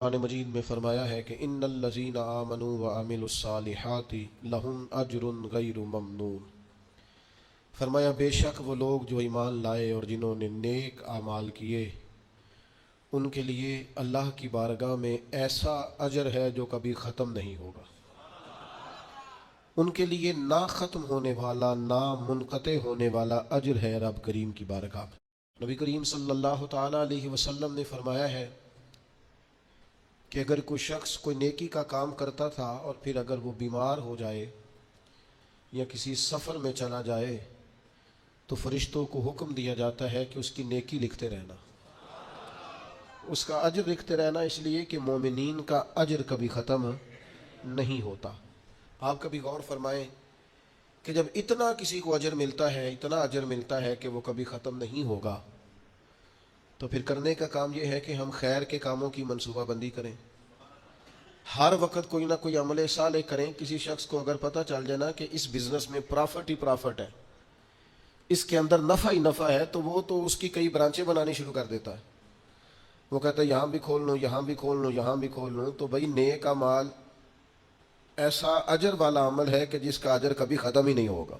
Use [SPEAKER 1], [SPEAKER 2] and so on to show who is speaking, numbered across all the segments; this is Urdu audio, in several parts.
[SPEAKER 1] قرآن مجید میں فرمایا ہے کہ ان الذین آمنوا وعملوا الصالحات لہم اجر غیر ممنون۔ فرمایا بے شک وہ لوگ جو ایمان لائے اور جنہوں نے نیک اعمال کیے ان کے لیے اللہ کی بارگاہ میں ایسا اجر ہے جو کبھی ختم نہیں ہوگا، ان کے لیے نہ ختم ہونے والا نہ منقطع ہونے والا اجر ہے رب کریم کی بارگاہ میں۔ نبی کریم صلی اللہ تعالیٰ علیہ وسلم نے فرمایا ہے کہ اگر کوئی شخص کوئی نیکی کا کام کرتا تھا اور پھر اگر وہ بیمار ہو جائے یا کسی سفر میں چلا جائے تو فرشتوں کو حکم دیا جاتا ہے کہ اس کی نیکی لکھتے رہنا، اس کا اجر لکھتے رہنا، اس لیے کہ مومنین کا اجر کبھی ختم نہیں ہوتا۔ آپ کبھی غور فرمائیں کہ جب اتنا کسی کو اجر ملتا ہے، اتنا اجر ملتا ہے کہ وہ کبھی ختم نہیں ہوگا، تو پھر کرنے کا کام یہ ہے کہ ہم خیر کے کاموں کی منصوبہ بندی کریں، ہر وقت کوئی نہ کوئی عمل صالح کریں۔ کسی شخص کو اگر پتہ چل جائے نا کہ اس بزنس میں پرافٹ ہی پرافٹ ہے، اس کے اندر نفع ہی نفع ہے، تو وہ تو اس کی کئی برانچیں بنانی شروع کر دیتا ہے۔ وہ کہتا ہے یہاں بھی کھول لوں، یہاں بھی کھول لوں، یہاں بھی کھول لوں۔ تو بھائی نیک اعمال ایسا اجر والا عمل ہے کہ جس کا اجر کبھی ختم ہی نہیں ہوگا۔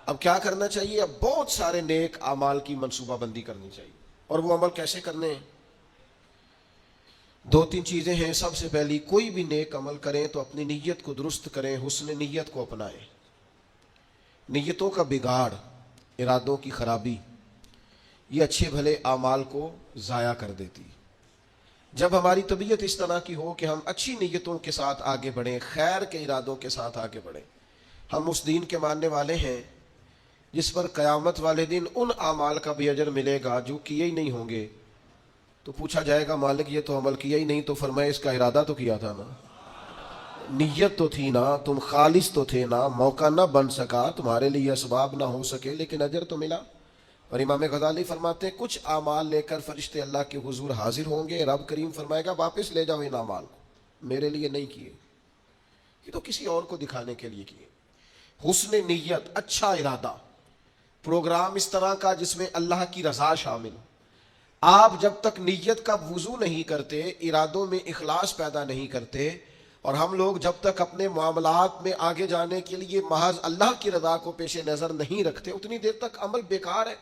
[SPEAKER 1] اب کیا کرنا چاہیے؟ اب بہت سارے نیک اعمال کی منصوبہ بندی کرنی چاہیے۔ اور وہ عمل کیسے کرنے ہیں؟ دو تین چیزیں ہیں۔ سب سے پہلی، کوئی بھی نیک عمل کریں تو اپنی نیت کو درست کریں، حسن نیت کو اپنائیں۔ نیتوں کا بگاڑ، ارادوں کی خرابی، یہ اچھے بھلے اعمال کو ضائع کر دیتی۔ جب ہماری طبیعت اس طرح کی ہو کہ ہم اچھی نیتوں کے ساتھ آگے بڑھیں، خیر کے ارادوں کے ساتھ آگے بڑھیں، ہم اس دین کے ماننے والے ہیں جس پر قیامت والے دن ان اعمال کا بھی اجر ملے گا جو کیے ہی نہیں ہوں گے، تو پوچھا جائے گا مالک یہ تو عمل کیا ہی نہیں، تو فرمائے اس کا ارادہ تو کیا تھا نا، نیت تو تھی نا، تم خالص تو تھے نا، موقع نہ بن سکا، تمہارے لیے اسباب نہ ہو سکے، لیکن اجر تو ملا۔ اور امام غزالی فرماتے ہیں کچھ اعمال لے کر فرشتے اللہ کے حضور حاضر ہوں گے، رب کریم فرمائے گا واپس لے جاؤ ان اعمال کو، میرے لیے نہیں کیے، یہ تو کسی اور کو دکھانے کے لیے کیے۔ حسن نیت، اچھا ارادہ، پروگرام اس طرح کا جس میں اللہ کی رضا شامل ہو۔ آپ جب تک نیت کا وضو نہیں کرتے، ارادوں میں اخلاص پیدا نہیں کرتے، اور ہم لوگ جب تک اپنے معاملات میں آگے جانے کے لیے محض اللہ کی رضا کو پیش نظر نہیں رکھتے، اتنی دیر تک عمل بیکار ہے۔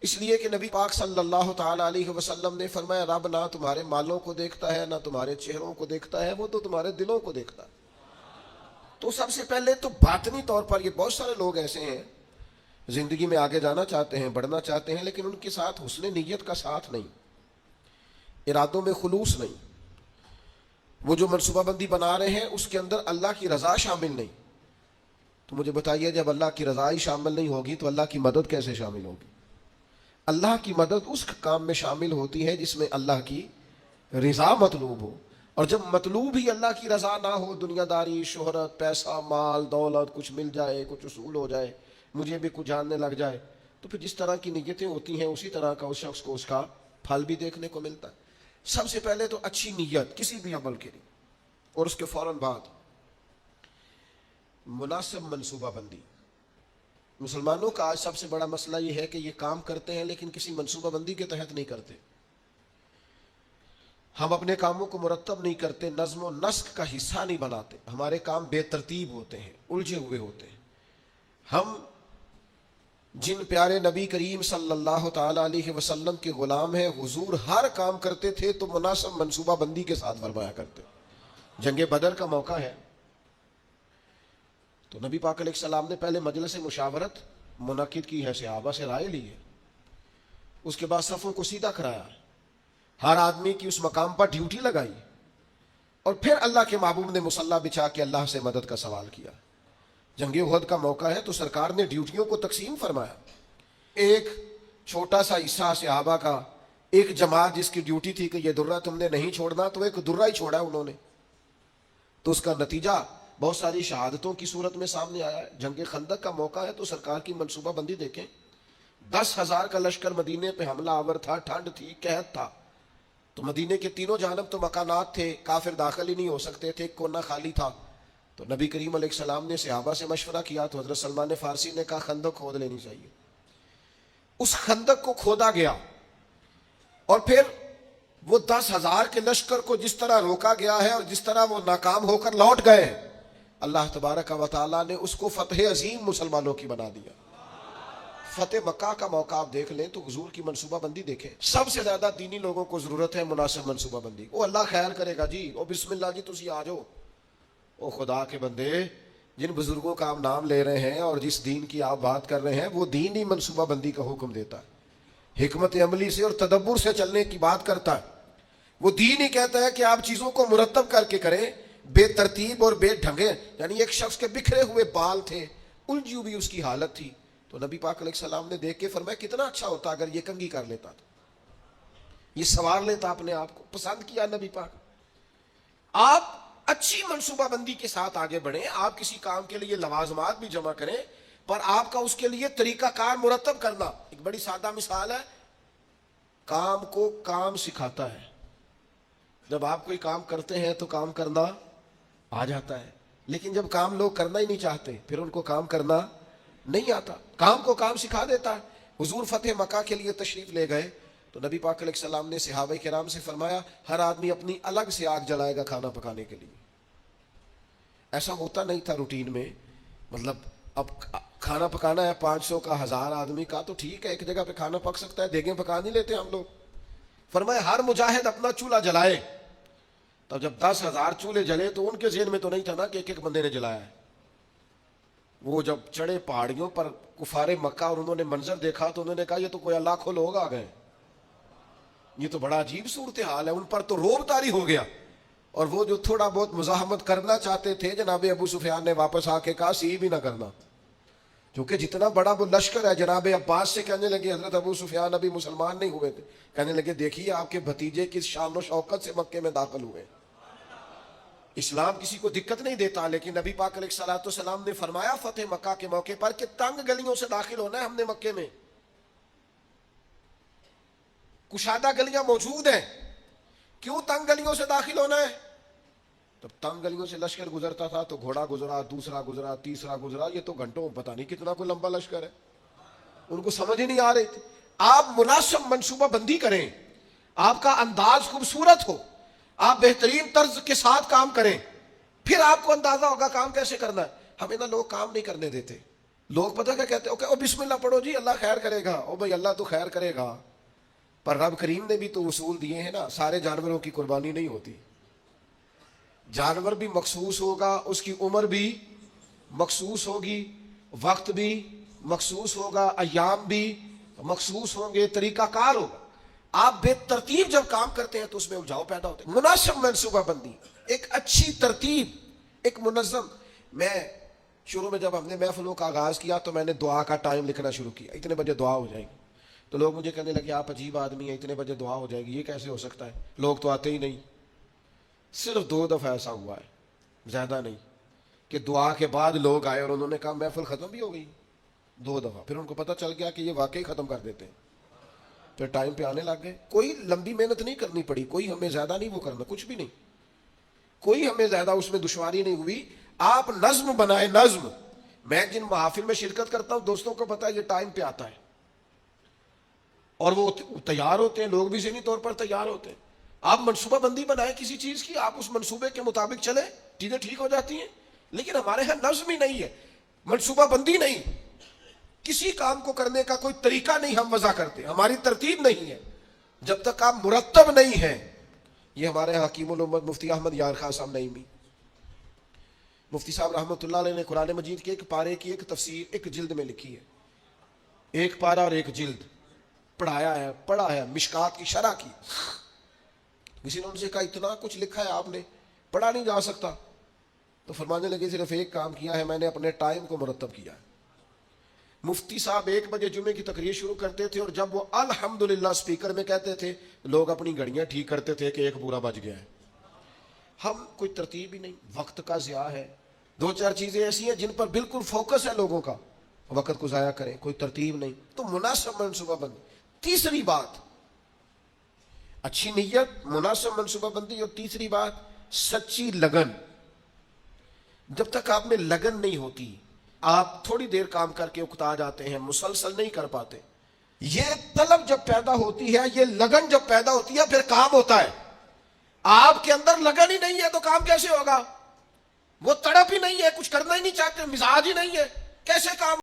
[SPEAKER 1] اس لیے کہ نبی پاک صلی اللہ تعالیٰ علیہ وسلم نے فرمایا رب نہ تمہارے مالوں کو دیکھتا ہے، نہ تمہارے چہروں کو دیکھتا ہے، وہ تو تمہارے دلوں کو دیکھتا ہے۔ تو سب سے پہلے تو باطنی طور پر، یہ بہت سارے لوگ ایسے ہیں زندگی میں آگے جانا چاہتے ہیں، بڑھنا چاہتے ہیں، لیکن ان کے ساتھ حسن نیت کا ساتھ نہیں، ارادوں میں خلوص نہیں، وہ جو منصوبہ بندی بنا رہے ہیں اس کے اندر اللہ کی رضا شامل نہیں۔ تو مجھے بتائیے جب اللہ کی رضا ہی شامل نہیں ہوگی تو اللہ کی مدد کیسے شامل ہوگی؟ اللہ کی مدد اس کام میں شامل ہوتی ہے جس میں اللہ کی رضا مطلوب ہو، اور جب مطلوب ہی اللہ کی رضا نہ ہو، دنیا داری، شہرت، پیسہ، مال، دولت، کچھ مل جائے، کچھ اصول ہو جائے، مجھے بھی کچھ جاننے لگ جائے، تو پھر جس طرح کی نیتیں ہوتی ہیں اسی طرح کا اس شخص کو اس کا پھل بھی دیکھنے کو ملتا ہے۔ سب سے پہلے تو اچھی نیت کسی بھی عمل کے لیے، اور اس کے فوراً بعد مناسب منصوبہ بندی۔ مسلمانوں کا آج سب سے بڑا مسئلہ یہ ہے کہ یہ کام کرتے ہیں لیکن کسی منصوبہ بندی کے تحت نہیں کرتے۔ ہم اپنے کاموں کو مرتب نہیں کرتے، نظم و نسق کا حصہ نہیں بناتے، ہمارے کام بے ترتیب ہوتے ہیں، الجھے ہوئے ہوتے ہیں۔ ہم جن پیارے نبی کریم صلی اللہ تعالیٰ علیہ وسلم کے غلام ہیں، حضور ہر کام کرتے تھے تو مناسب منصوبہ بندی کے ساتھ فرمایا کرتے۔ جنگ بدر کا موقع ہے تو نبی پاک علیہ السلام نے پہلے مجلس مشاورت منعقد کی ہے، صحابہ سے رائے لی ہے، اس کے بعد صفوں کو سیدھا کرایا، ہر آدمی کی اس مقام پر ڈیوٹی لگائی، اور پھر اللہ کے محبوب نے مصلی بچھا کے اللہ سے مدد کا سوال کیا۔ جنگ احد کا موقع ہے تو سرکار نے ڈیوٹیوں کو تقسیم فرمایا۔ ایک چھوٹا سا حصہ صحابہ کا، ایک جماعت جس کی ڈیوٹی تھی کہ یہ درہ تم نے نہیں چھوڑنا، تو ایک درہ ہی چھوڑا انہوں نے، تو اس کا نتیجہ بہت ساری شہادتوں کی صورت میں سامنے آیا ہے۔ جنگ خندق کا موقع ہے تو سرکار کی منصوبہ بندی دیکھیں، 10,000 کا لشکر مدینے پہ حملہ آور تھا، ٹھنڈ تھی، قحط تھا، تو مدینے کے تینوں جانب تو مکانات تھے، کافر داخل ہی نہیں ہو سکتے تھے، کونا خالی تھا۔ تو نبی کریم علیہ السلام نے صحابہ سے مشورہ کیا تو حضرت سلمان فارسی نے کہا خندق کھود لینی چاہیے۔ اس خندق کو کھودا گیا، اور پھر وہ 10,000 کے لشکر کو جس طرح روکا گیا ہے اور جس طرح وہ ناکام ہو کر لوٹ گئے، اللہ تبارک و تعالیٰ نے اس کو فتح عظیم مسلمانوں کی بنا دیا۔ فتح مکہ کا موقع آپ دیکھ لیں تو حضور کی منصوبہ بندی دیکھیں، سب سے زیادہ دینی لوگوں کو ضرورت ہے مناسب منصوبہ بندی۔ وہ اللہ خیر کرے گا جی، وہ بسم اللہ جی تسی آ جاؤ۔ وہ خدا کے بندے، جن بزرگوں کا آپ نام لے رہے ہیں اور جس دین کی آپ بات کر رہے ہیں، وہ دین ہی منصوبہ بندی کا حکم دیتا ہے، حکمت عملی سے اور تدبر سے چلنے کی بات کرتا ہے۔ وہ دین ہی کہتا ہے کہ آپ چیزوں کو مرتب کر کے کریں، بے ترتیب اور بے ڈھنگے۔ یعنی ایک شخص کے بکھرے ہوئے بال تھے، الجھی ہوئی اس کی حالت تھی، تو نبی پاک علیہ السلام نے دیکھ کے فرمایا کتنا اچھا ہوتا اگر یہ کنگھی کر لیتا، تو یہ سوار لیتا اپنے آپ کو۔ پسند کیا نبی پاک۔ آپ اچھی منصوبہ بندی کے ساتھ آگے بڑھیں، آپ کسی کام کے لیے لوازمات بھی جمع کریں، پر آپ کا اس کے لیے طریقہ کار مرتب کرنا۔ ایک بڑی سادہ مثال ہے، کام کو کام سکھاتا ہے۔ جب آپ کوئی کام کرتے ہیں تو کام کرنا آ جاتا ہے، لیکن جب کام لوگ کرنا ہی نہیں چاہتے پھر ان کو کام کرنا نہیں آتا۔ کام کو کام سکھا دیتا ہے۔ حضور فتح مکہ کے لیے تشریف لے گئے تو نبی پاک علیہ السلام نے صحابہ کرام سے فرمایا ہر آدمی اپنی الگ سے آگ جلائے گا کھانا پکانے کے لیے۔ ایسا ہوتا نہیں تھا روٹین میں، مطلب اب کھانا پکانا ہے 500 کا 1000 آدمی کا تو ٹھیک ہے، ایک جگہ پہ کھانا پک سکتا ہے، دیگیں پکا نہیں لیتے ہم لوگ۔ فرمایا ہر مجاہد اپنا چولہا جلائے۔ تو جب 10,000 چولہے جلے تو ان کے ذہن میں تو نہیں تھا نا کہ ایک ایک بندے نے جلایا ہے۔ وہ جب چڑھے پہاڑیوں پر کفار مکہ اور انہوں نے منظر دیکھا تو انہوں نے کہا یہ تو کوئی لاکھوں لوگ آ گئے، یہ تو بڑا عجیب صورتحال ہے۔ ان پر تو روب طاری ہو گیا، اور وہ جو تھوڑا بہت مزاحمت کرنا چاہتے تھے جناب ابو سفیان نے واپس آ کے کہا سی بھی نہ کرنا، کیونکہ جتنا بڑا وہ لشکر ہے۔ جناب عباس سے کہنے لگے، حضرت ابو سفیان ابھی مسلمان نہیں ہوئے تھے، کہنے لگے دیکھیے آپ کے بھتیجے کس شان و شوکت سے مکے میں داخل ہوئے۔ اسلام کسی کو دقت نہیں دیتا، لیکن نبی پاک علیہ الصلوۃ والسلام نے فرمایا فتح مکہ کے موقع پر کہ تنگ گلیوں سے داخل ہونا ہے ہم نے مکے میں، کشادہ گلیاں موجود ہیں، کیوں تنگ گلیوں سے داخل ہونا ہے؟ تب تنگ گلیوں سے لشکر گزرتا تھا تو گھوڑا گزرا، دوسرا گزرا، تیسرا گزرا، یہ تو گھنٹوں پتہ نہیں کتنا کوئی لمبا لشکر ہے، ان کو سمجھ ہی نہیں آ رہی تھی۔ آپ مناسب منصوبہ بندی کریں، آپ کا انداز خوبصورت ہو، آپ بہترین طرز کے ساتھ کام کریں، پھر آپ کو اندازہ ہوگا کام کیسے کرنا ہے۔ ہمیں نا لوگ کام نہیں کرنے دیتے، لوگ پتہ کیا کہتے ہیں، او بسم اللہ پڑھو جی اللہ خیر کرے گا۔ او بھائی اللہ تو خیر کرے گا، پر رب کریم نے بھی تو اصول دیے ہیں نا، سارے جانوروں کی قربانی نہیں ہوتی، جانور بھی مخصوص ہوگا، اس کی عمر بھی مخصوص ہوگی، وقت بھی مخصوص ہوگا، ایام بھی مخصوص ہوں گے، طریقہ کار ہوگا۔ آپ بے ترتیب جب کام کرتے ہیں تو اس میں الجھاؤ پیدا ہوتا ہے۔ مناسب منصوبہ بندی، ایک اچھی ترتیب، ایک منظم۔ میں شروع میں جب ہم نے محفلوں کا آغاز کیا تو میں نے دعا کا ٹائم لکھنا شروع کیا، اتنے بجے دعا ہو جائے گی، تو لوگ مجھے کہنے لگے آپ عجیب آدمی ہیں، اتنے بجے دعا ہو جائے گی، یہ کیسے ہو سکتا ہے، لوگ تو آتے ہی نہیں۔ صرف 2 دفعہ ایسا ہوا ہے، زیادہ نہیں، کہ دعا کے بعد لوگ آئے اور انہوں نے کہا محفل ختم بھی ہو گئی۔ 2 دفعہ، پھر ان کو پتہ چل گیا کہ یہ واقعی ختم کر دیتے ہیں، پھر ٹائم پہ آنے لگ گئے۔ کوئی لمبی محنت نہیں کرنی پڑی، کوئی ہمیں زیادہ نہیں وہ کرنا، کچھ بھی نہیں، کوئی ہمیں زیادہ اس میں دشواری نہیں ہوئی۔ آپ نظم بنائے، نظم۔ میں جن محافل میں شرکت کرتا ہوں دوستوں کو پتا ہے یہ ٹائم پہ آتا ہے، اور وہ تیار ہوتے ہیں، لوگ بھی ذہنی طور پر تیار ہوتے ہیں۔ آپ منصوبہ بندی بنائیں کسی چیز کی، آپ اس منصوبے کے مطابق چلیں، چیزیں ٹھیک ہو جاتی ہیں۔ لیکن ہمارے ہاں نظم ہی نہیں ہے، منصوبہ بندی نہیں، کسی کام کو کرنے کا کوئی طریقہ نہیں ہم وضع کرتے، ہماری ترتیب نہیں ہے۔ جب تک آپ مرتب نہیں ہیں، یہ ہمارے حکیم الامت مفتی احمد یار خان صاحب نعیمی، مفتی صاحب رحمۃ اللہ علیہ نے قرآن مجید کے ایک پارے کی ایک تفسیر ایک جلد میں لکھی ہے، ایک پارہ اور ایک جلد پڑھا ہے مشکات کی شرح کی۔ کسی نے ان سے کہا اتنا کچھ لکھا ہے آپ نے، پڑھا نہیں جا سکتا؟ تو فرمانے لگے صرف ایک کام کیا ہے میں نے، اپنے ٹائم کو مرتب کیا ہے۔ مفتی صاحب 1 بجے جمعے کی تقریر شروع کرتے تھے، اور جب وہ الحمدللہ سپیکر میں کہتے تھے لوگ اپنی گھڑیاں ٹھیک کرتے تھے کہ 1 پورا بج گیا ہے۔ ہم کوئی ترتیب ہی نہیں، وقت کا ضیاع ہے۔ 2-4 چیزیں ایسی ہیں جن پر بالکل فوکس ہے لوگوں کا، وقت کو ضائع کریں، کوئی ترتیب نہیں۔ تو مناسب منصوبہ بندی۔ تیسری بات اچھی نیت، مناسب منصوبہ بندی، اور تیسری بات سچی لگن۔ جب تک آپ میں لگن نہیں ہوتی، آپ تھوڑی دیر کام کر کے اکتا جاتے ہیں، مسلسل نہیں کر پاتے۔ یہ طلب جب پیدا ہوتی ہے، یہ لگن جب پیدا ہوتی ہے، پھر کام ہوتا ہے۔ آپ کے اندر لگن ہی نہیں ہے تو کام کیسے ہوگا؟ وہ تڑپ ہی نہیں ہے، کچھ کرنا ہی نہیں چاہتے، مزاج ہی نہیں ہے، کیسے کام